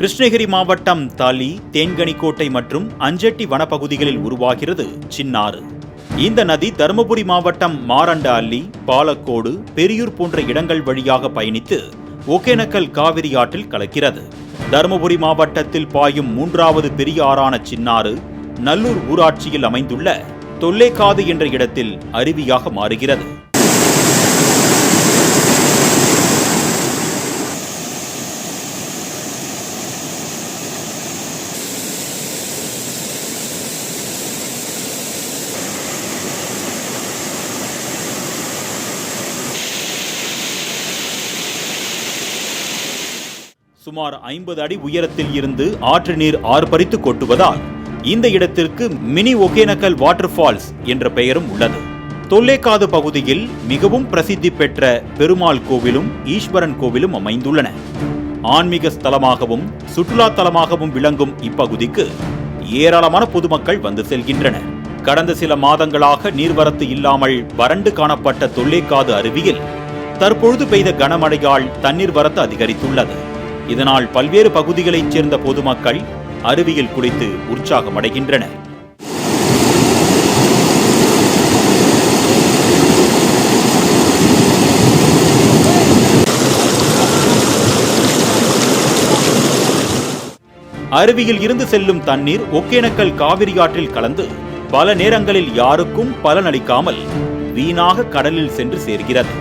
கிருஷ்ணகிரி மாவட்டம் தாலி, தேன்கனிக்கோட்டை மற்றும் அஞ்சட்டி வனப்பகுதிகளில் உருவாகிறது சின்னாறு. இந்த நதி தருமபுரி மாவட்டம் மாரண்ட அள்ளி, பாலக்கோடு, பெரியூர் போன்ற இடங்கள் வழியாக பயணித்து ஒகேனக்கல் காவிரி ஆற்றில் கலக்கிறது. தருமபுரி மாவட்டத்தில் பாயும் 3வது பெரிய ஆறான சின்னாறு நல்லூர் ஊராட்சியில் அமைந்துள்ள தொல்லைக்காது என்ற இடத்தில் அருவியாக மாறுகிறது. சுமார் 50 அடி உயரத்தில் இருந்து ஆற்று நீர் ஆர்ப்பரித்து கொட்டுவதால் இந்த இடத்திற்கு மினி ஒகேனக்கல் வாட்டர் ஃபால்ஸ் என்ற பெயரும் உள்ளது. தொல்லைக்காது பகுதியில் மிகவும் பிரசித்தி பெற்ற பெருமாள் கோவிலும் ஈஸ்வரன் கோவிலும் அமைந்துள்ளன. ஆன்மீக ஸ்தலமாகவும் சுற்றுலா தலமாகவும் விளங்கும் இப்பகுதிக்கு ஏராளமான பொதுமக்கள் வந்து செல்கின்றனர். கடந்த சில மாதங்களாக நீர்வரத்து இல்லாமல் வறண்டு காணப்பட்ட தொல்லைக்காது அருவியில் தற்பொழுது பெய்த கனமழையால் தண்ணீர் வரத்து அதிகரித்துள்ளது. இதனால் பல்வேறு பகுதிகளைச் சேர்ந்த பொதுமக்கள் அருவியில் குளித்து உற்சாகமடைகின்றனர். அருவியில் இருந்து செல்லும் தண்ணீர் ஒகேனக்கல் காவிரி ஆற்றில் கலந்து பல நேரங்களில் யாருக்கும் பலனளிக்காமல் வீணாக கடலில் சென்று சேர்கிறது.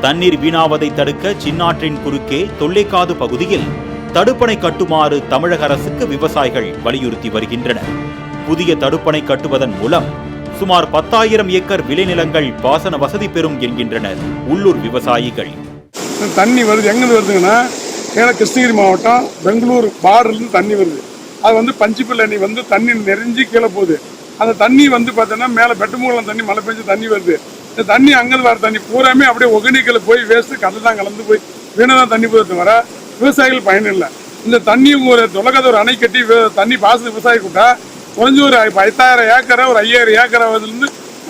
தண்ணீர் வீணாவதை தடுக்க சின்னாற்றின் குறுக்கே தொல்லைக்காது பகுதியில் தடுப்பணை கட்டுமாறு தமிழக அரசுக்கு விவசாயிகள் வலியுறுத்தி வருகின்றனர். புதிய தடுப்பணை கட்டுவதன் மூலம் சுமார் 10,000 ஏக்கர் விளைநிலங்கள் பாசன வசதி பெறும் என்கின்றனர் உள்ளூர் விவசாயிகள். தண்ணி வருது எங்கிருந்து வருதுங்கன்னா, கிருஷ்ணகிரி மாவட்டம் பெங்களூர் பார்டர்லேருந்து தண்ணி வருது. அது பஞ்சிப்பல் அணி தண்ணி நிறைஞ்சு கீழே போகுது. அந்த தண்ணி பார்த்தீங்கன்னா மேலே பெட்டமூலம் தண்ணி மழை பெஞ்சு தண்ணி வருது. இந்த தண்ணி அங்கிருந்து வர தண்ணி பூராமே அப்படியே ஒகேனக்கல் போய் வேஸ்ட்டு கடல் தான் கலந்து போய் வீணதான் தண்ணி போகிறது வர விவசாயிகள் பயன் இல்லை. இந்த தண்ணி ஒரு தொலைக்காத ஒரு அணை கட்டி தண்ணி பாச விவசாயி கூட்டா குறைஞ்ச ஒரு 10,000 ஏக்கரை ஒரு 5,000 ஏக்கரை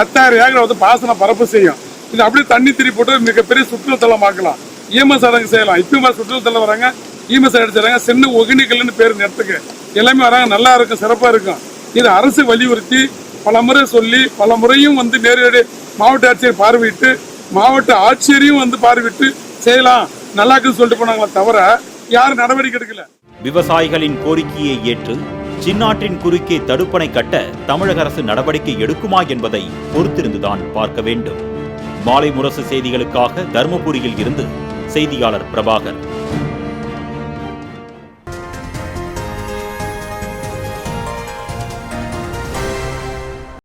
10,000 ஏக்கரை பாசன பரப்பு செய்யும். இது அப்படியே தண்ணி திரி போட்டு மிகப்பெரிய சுற்றுலாத்தலம் ஆக்கலாம். இஎம்எஸ் அடங்கு செய்யலாம். இப்பயும் சுற்றுலாத்தலம் வராங்க, இஎம்எஸ் அடிச்சுறாங்க. சின்ன ஒகேனக்கல்னு பேர் இடத்துக்கு எல்லாமே வராங்க. நல்லா இருக்கும், சிறப்பாக இருக்கும். இது அரசு வலியுறுத்தி பல முறை சொல்லி பல முறையும் நேரடி மாவட்ட ஆட்சியர் பார்வையிட்டு மாவட்ட ஆட்சியரையும் பார்வையிட்டு செய்யலாம் நல்லா இருக்குன்னு சொல்லிட்டு போனாங்களே தவிர யாரும் நடவடிக்கை எடுக்கல. விவசாயிகளின் கோரிக்கையை ஏற்று சின்னாற்றின் குறுக்கே தடுப்பணை கட்ட தமிழக அரசு நடவடிக்கை எடுக்குமா என்பதை பொறுத்திருந்துதான் பார்க்க வேண்டும். மாலை முரசு செய்திகளுக்காக தருமபுரியில் இருந்து செய்தியாளர் பிரபாகர்.